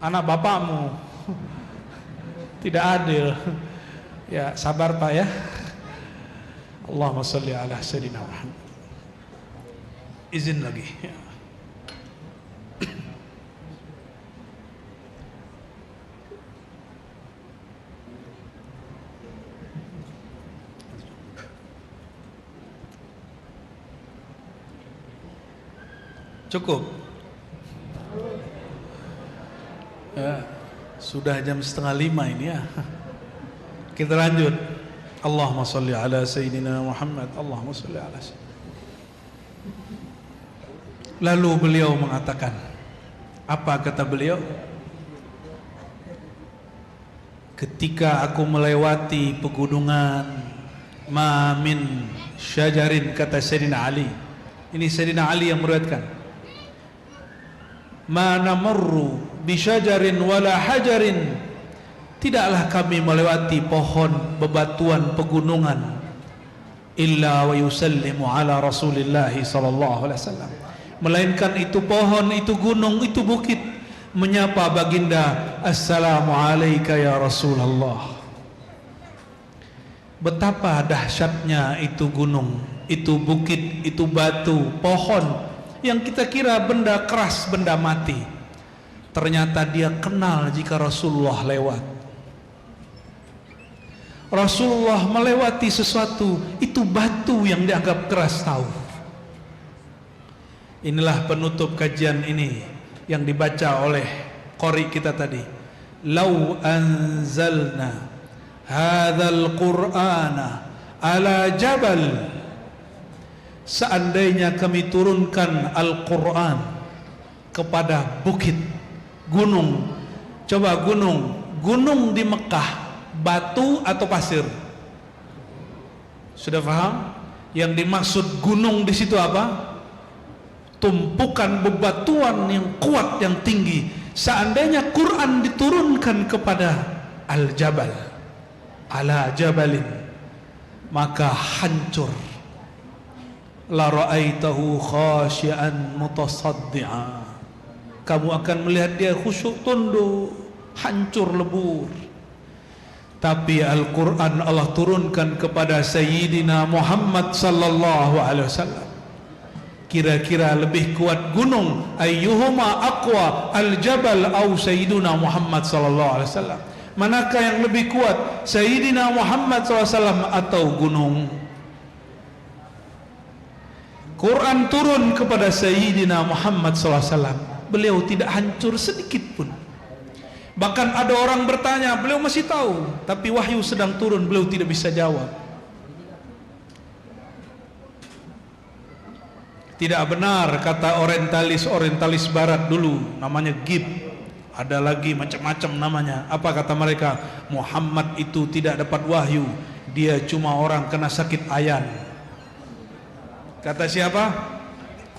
S1: anak bapakmu. Tidak adil. Ya, sabar Pak ya. Allahumma sholli ala sayyidina Muhammad. Izin lagi. Cukup? Ya, sudah jam 4:30 ini ya. Kita lanjut. Allahumma salli ala Sayyidina Muhammad. Allahumma salli ala Sayyidina. Lalu beliau mengatakan, apa kata beliau? Ketika aku melewati pegunungan, ma min syajarin, kata Sayyidina Ali. Ini Sayyidina Ali yang meriwayatkan. Ma namurru bi syajarin wala hajarin, tidaklah kami melewati pohon, bebatuan, pegunungan, illa wa yusallimu ala Rasulillah sallallahu alaihi wasallam, melainkan itu pohon, itu gunung, itu bukit menyapa baginda, assalamu alayka ya Rasulullah. Betapa dahsyatnya itu gunung, itu bukit, itu batu, pohon yang kita kira benda keras, benda mati. Ternyata dia kenal jika Rasulullah lewat. Rasulullah melewati sesuatu, itu batu yang dianggap keras tahu. Inilah penutup kajian ini yang dibaca oleh qari kita tadi. Lau anzalna hadzal qur'ana ala jabal, seandainya kami turunkan Al-Quran kepada bukit, gunung. Coba gunung di Mekah, batu atau pasir? Sudah paham? Yang dimaksud gunung di situ apa? Tumpukan bebatuan yang kuat, yang tinggi. Seandainya Quran diturunkan kepada Al-Jabal, ala jabalin, maka hancur. La ra'aitahu khashi'an mutasaddi'a, kamu akan melihat dia khusyuk tunduk, hancur lebur. Tapi Al-Quran Allah turunkan kepada Sayyidina Muhammad sallallahu alaihi wasallam. Kira-kira lebih kuat gunung, ayyuhuma aqwa, al-jabal au Sayyidina Muhammad sallallahu alaihi wasallam? Manakah yang lebih kuat, Sayyidina Muhammad sallallahu alaihi wasallam atau gunung? Quran turun kepada Sayyidina Muhammad sallallahu alaihi wasallam, beliau tidak hancur sedikit pun. Bahkan ada orang bertanya, beliau masih tahu, tapi wahyu sedang turun, beliau tidak bisa jawab. Tidak benar kata orientalis barat dulu, namanya Gib, ada lagi macam-macam namanya. Apa kata mereka? Muhammad itu tidak dapat wahyu, dia cuma orang kena sakit ayan. Kata siapa?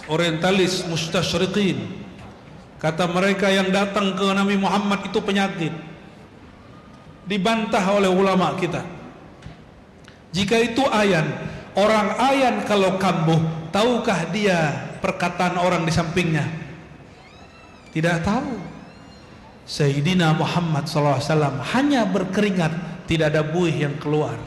S1: Orientalis mustasyriqin. Kata mereka yang datang ke Nabi Muhammad itu penyakit. Dibantah oleh ulama kita. Jika itu ayan, orang ayan kalau kambuh, tahukah dia perkataan orang di sampingnya? Tidak tahu. Sayyidina Muhammad SAW hanya berkeringat, tidak ada buih yang keluar.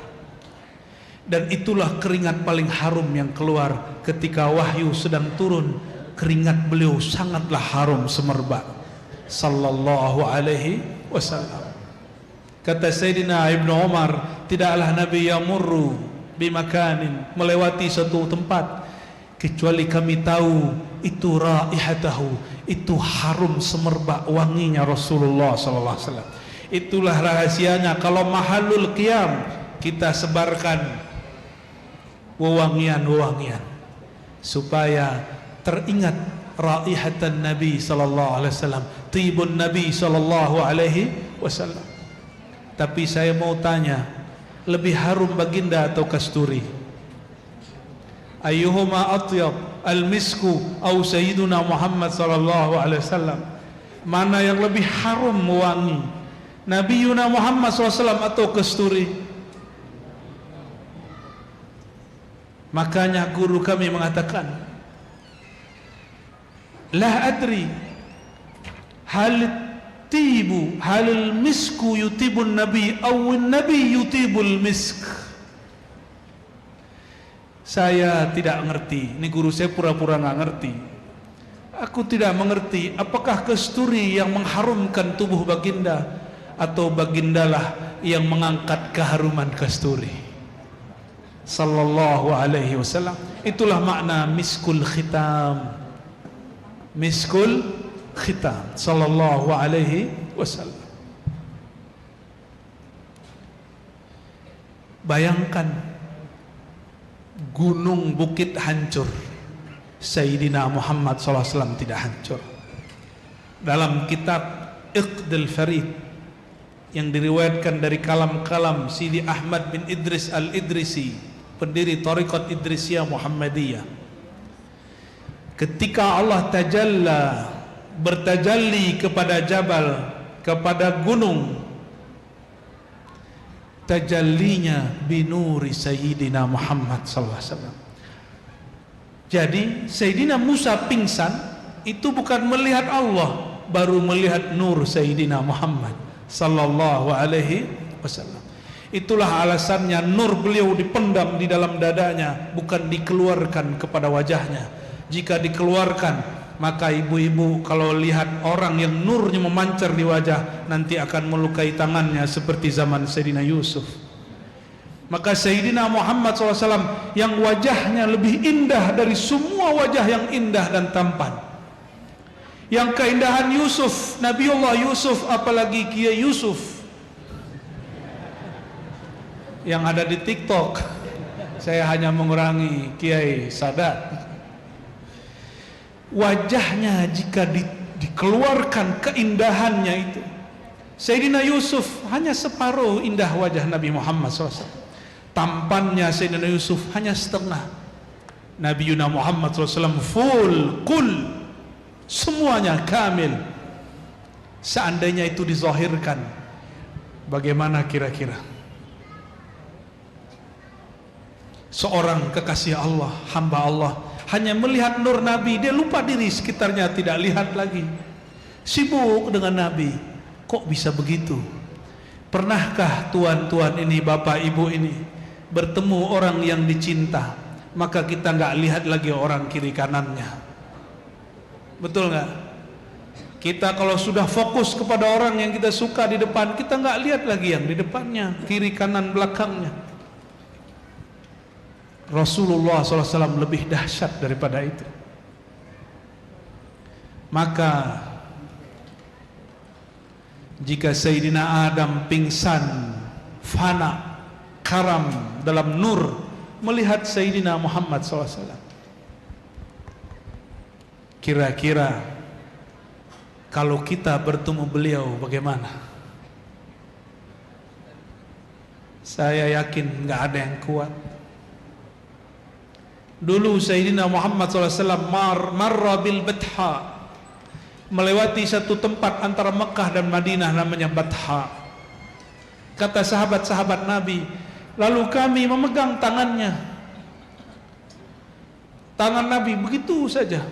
S1: Dan itulah keringat paling harum yang keluar ketika wahyu sedang turun. Keringat beliau sangatlah harum semerbak, sallallahu alaihi wasallam. Kata Sayyidina Ibnu Umar, tidaklah Nabi yamurru bimakanin, melewati suatu tempat, kecuali kami tahu itu raihatahu, itu harum semerbak wanginya Rasulullah sallallahu alaihi wasallam. Itulah rahasianya kalau mahalul qiyam kita sebarkan wewangian-wewangian supaya teringat raihatan Nabi sallallahu alaihi wasallam, tibun Nabi sallallahu alaihi wasallam. Tapi saya mau tanya, lebih harum baginda atau kasturi? Ayyuhuma atyab, al-misku au Sayyiduna Muhammad sallallahu alaihi wasallam? Mana yang lebih harum wangi, Nabiyuna Muhammad SAW atau kasturi? Makanya guru kami mengatakan, la adri hal tibu halil misku yutibun nabi awin nabi yutibul misk. Saya tidak ngerti, ini guru saya pura-pura nggak ngerti. Aku tidak mengerti apakah kasturi yang mengharumkan tubuh baginda atau bagindalah yang mengangkat keharuman kasturi sallallahu alaihi wasallam. Itulah makna miskul khitam. miskul khitam sallallahu alaihi wasallam. Bayangkan gunung bukit hancur, Sayyidina Muhammad SAW tidak hancur. Dalam kitab Iqdil Farid yang diriwayatkan dari kalam-kalam Sidi Ahmad bin Idris Al-Idrisi, pendiri Thariqat Idrisiyah Muhammadiyah, ketika Allah bertajalli kepada jabal, kepada gunung, tajallinya binuri Sayyidina Muhammad SAW. Jadi Sayyidina Musa pingsan itu bukan melihat Allah, baru melihat nur Sayyidina Muhammad sallallahu alaihi wasallam. Itulah alasannya nur beliau dipendam di dalam dadanya, bukan dikeluarkan kepada wajahnya. Jika dikeluarkan, maka ibu-ibu kalau lihat orang yang nurnya memancar di wajah, nanti akan melukai tangannya seperti zaman Sayyidina Yusuf. Maka Sayyidina Muhammad SAW yang wajahnya lebih indah dari semua wajah yang indah dan tampan, yang keindahan Yusuf, Nabiullah Yusuf, apalagi Kiai Yusuf yang ada di TikTok. Saya hanya mengurangi Kiai Sadat. Wajahnya jika dikeluarkan keindahannya itu, Sayyidina Yusuf hanya separuh indah wajah Nabi Muhammad SAW. Tampannya Sayyidina Yusuf hanya setengah. Nabi Muhammad SAW full, kul, semuanya kamil. Seandainya itu dizahirkan, bagaimana kira-kira? Seorang kekasih Allah, hamba Allah, hanya melihat nur Nabi, dia lupa diri, sekitarnya tidak lihat lagi, sibuk dengan Nabi. Kok bisa begitu? Pernahkah tuan-tuan ini, bapak ibu ini bertemu orang yang dicinta, maka kita nggak lihat lagi orang kiri kanannya? Betul nggak? Kita kalau sudah fokus kepada orang yang kita suka di depan, kita nggak lihat lagi yang di depannya, kiri kanan belakangnya. Rasulullah SAW lebih dahsyat daripada itu. Maka jika Sayyidina Adam pingsan, fana, karam dalam nur, melihat Sayyidina Muhammad SAW, kira-kira kalau kita bertemu beliau bagaimana? Saya yakin nggak ada yang kuat. Dulu Sayyidina Muhammad SAW marra bil Batha, melewati satu tempat antara Mekah dan Madinah namanya Batha. Kata sahabat-sahabat Nabi, lalu kami memegang tangannya. Tangan Nabi begitu saja,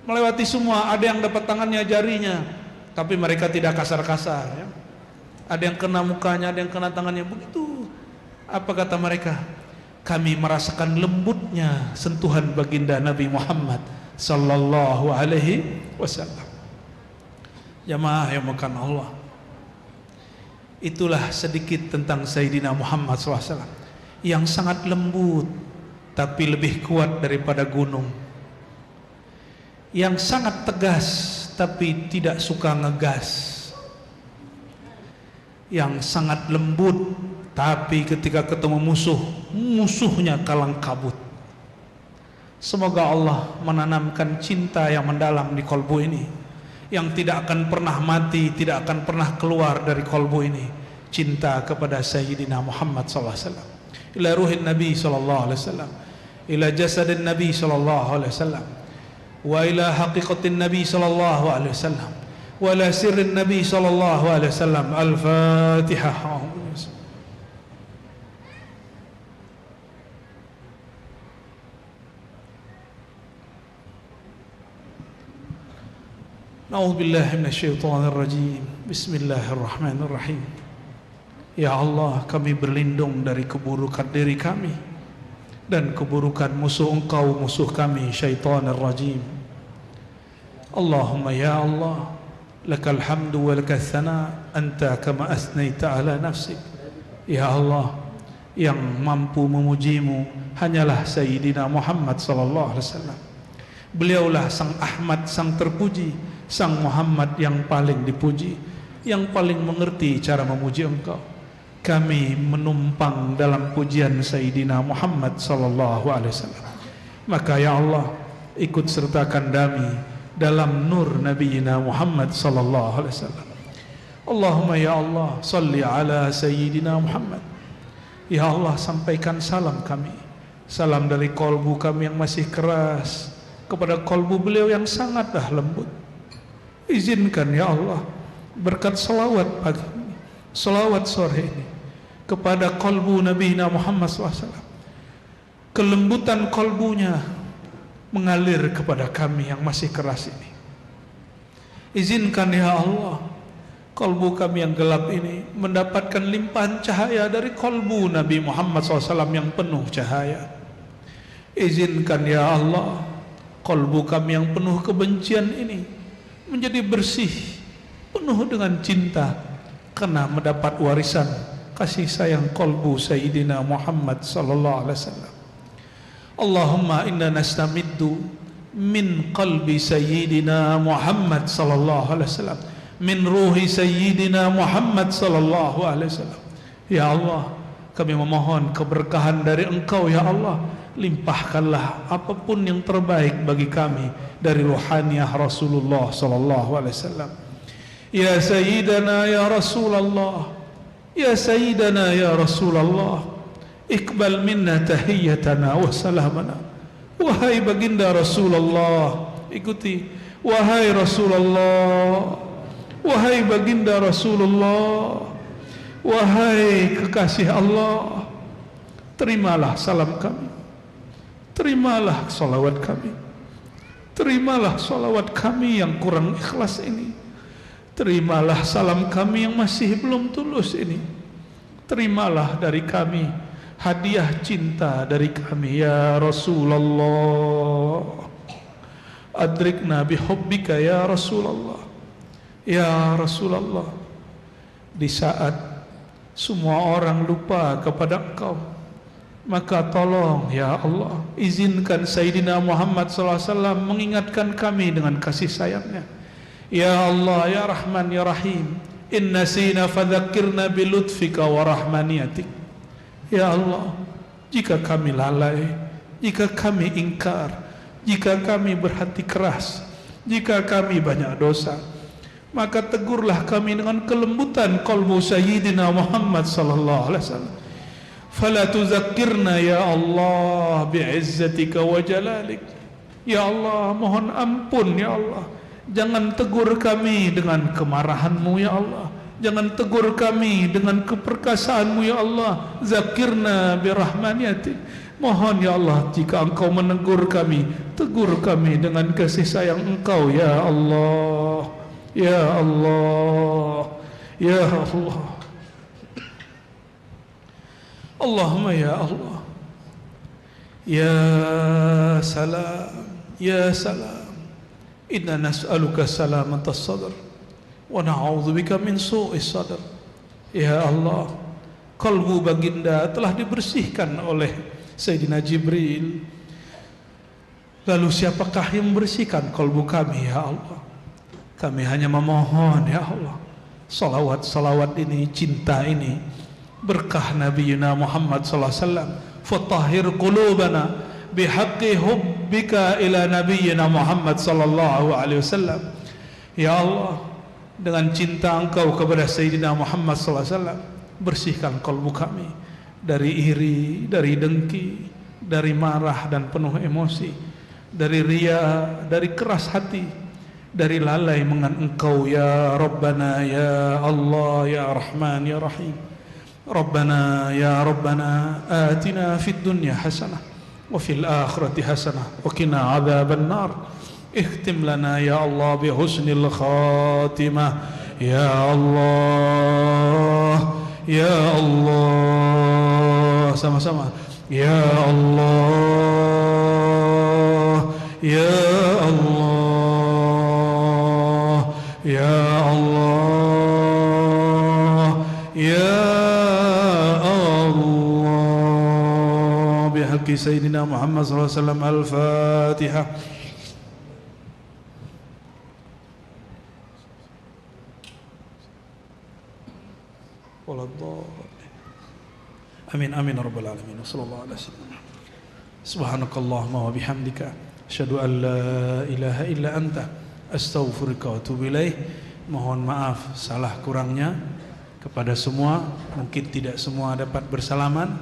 S1: melewati semua. Ada yang dapat tangannya, jarinya, tapi mereka tidak kasar-kasar ya. Ada yang kena mukanya, ada yang kena tangannya, begitu. Apa kata mereka? Kami merasakan lembutnya sentuhan baginda Nabi Muhammad sallallahu alaihi wasallam. Jamaah yang makan Allah, itulah sedikit tentang Sayyidina Muhammad SAW yang sangat lembut tapi lebih kuat daripada gunung, yang sangat tegas tapi tidak suka ngegas, yang sangat lembut tapi ketika ketemu musuhnya kalang kabut. Semoga Allah menanamkan cinta yang mendalam di kolbu ini, yang tidak akan pernah mati, tidak akan pernah keluar dari kolbu ini. Cinta kepada Sayyidina Muhammad SAW, ila ruhin Nabi SAW, ila jasadin Nabi SAW, wa ila haqiqatin Nabi SAW, wa ila sirrin Nabi SAW. Al-Fatihah. A'udzubillahi minasyaitonirrajim. Bismillahirrahmanirrahim. Ya Allah, kami berlindung dari keburukan diri kami dan keburukan musuh Engkau, musuh kami, syaitanir rajim. Allahumma ya Allah, lakal hamdu wa lakal thana, anta kama asnaita ala nafsik. Ya Allah, yang mampu memujimu hanyalah Sayyidina Muhammad sallallahu alaihi wasallam. Beliaulah Sang Ahmad, Sang terpuji, Sang Muhammad yang paling dipuji, yang paling mengerti cara memuji Engkau. Kami menumpang dalam pujian Sayyidina Muhammad sallallahu alaihi wasallam. Maka ya Allah, ikut sertakan kami dalam nur Nabiina Muhammad sallallahu alaihi wasallam. Allahumma ya Allah, salli ala Sayyidina Muhammad. Ya Allah, sampaikan salam kami, salam dari kolbu kami yang masih keras kepada kolbu beliau yang sangatlah lembut. Izinkan ya Allah berkat salawat pagi ini, salawat sore ini kepada kolbu Nabiina Muhammad SAW, kelembutan kolbunya mengalir kepada kami yang masih keras ini. Izinkan ya Allah kolbu kami yang gelap ini mendapatkan limpahan cahaya dari kolbu Nabi Muhammad SAW yang penuh cahaya. Izinkan ya Allah kolbu kami yang penuh kebencian ini menjadi bersih, penuh dengan cinta, karena mendapat warisan kasih sayang kolbu Sayyidina Muhammad sallallahu alaihi wasallam. Allahumma inna nastamiddu min qalbi Sayyidina Muhammad sallallahu alaihi wasallam, min ruhi Sayyidina Muhammad sallallahu alaihi wasallam. Ya Allah, kami memohon keberkahan dari Engkau ya Allah. Limpahkanlah apapun yang terbaik bagi kami dari ruhaniyah Rasulullah sallallahu alaihi wasallam. Ya Sayyidana ya Rasulullah, ya Sayyidana ya Rasulullah, iqbal minna tahiyyatana wa salamana. Wahai baginda Rasulullah, ikuti, wahai Rasulullah, wahai baginda Rasulullah, wahai kekasih Allah, terimalah salam kami, terimalah salawat kami, terimalah salawat kami yang kurang ikhlas ini, terimalah salam kami yang masih belum tulus ini, terimalah dari kami hadiah cinta dari kami ya Rasulullah. Adrikna bihubbika ya Rasulullah, ya Rasulullah. Di saat semua orang lupa kepada Engkau, maka tolong ya Allah, izinkan Sayyidina Muhammad SAW mengingatkan kami dengan kasih sayangnya. Ya Allah ya Rahman ya Rahim, inna sina fadzakirna bilutfika wa rahmaniyatik. Ya Allah, jika kami lalai, jika kami ingkar, jika kami berhati keras, jika kami banyak dosa, maka tegurlah kami dengan kelembutan qalbu Sayyidina Muhammad sallallahu alaihi wasallam. Fala tuzakkirna ya Allah bi'izzatika wa jalalik. Ya Allah, mohon ampun ya Allah, jangan tegur kami dengan kemarahan-Mu ya Allah, jangan tegur kami dengan keperkasaanmu ya Allah. Zakirna birahmaniyatik. Mohon ya Allah, jika Engkau menegur kami, tegur kami dengan kasih sayang Engkau ya Allah, ya Allah, ya Allah. Allahumma ya Allah, ya salam, ya salam, inna nas'aluka salamatas sadr wa na'udzubika min su'is sadr. Ya Allah, kalbu baginda telah dibersihkan oleh Sayyidina Jibril. Lalu siapakah yang membersihkan kalbu kami ya Allah? Kami hanya memohon ya Allah, salawat-salawat ini, cinta ini, berkah Nabiina Muhammad sallallahu alaihi wasallam. Fatahhir qulubana bihaqqi hubbika ila nabiyyina Muhammad sallallahu alaihi wasallam. Ya Allah, dengan cinta Engkau kepada Sayyidina Muhammad sallallahu alaihi wasallam, bersihkan kalbu kami dari iri, dari dengki, dari marah dan penuh emosi, dari riya, dari keras hati, dari lalai mengan Engkau ya Rabbana ya Allah ya Rahman ya Rahim. Rabbana ya Rabbana atina fid dunya hasanah wa fil akhirati hasanah wa qina adzaban nar. Ikhtim lana ya Allah bi husnil khatimah ya Allah, ya Allah, sama-sama ya Allah, ya Allah, ya Allah, ya Sayyidina Muhammad sallallahu alaihi wasallam. Al-Fatihah. waladdallin. Amin amin ya rabbal alamin. Sallallahu alaihi wasallam. Subhanakallahumma wa bihamdika asyhadu an la ilaha illa anta astaghfiruka wa atubu ilaih. Mohon maaf salah kurangnya kepada semua. Mungkin tidak semua dapat bersalaman,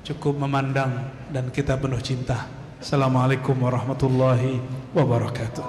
S1: cukup memandang dan kita penuh cinta. Assalamualaikum warahmatullahi wabarakatuh.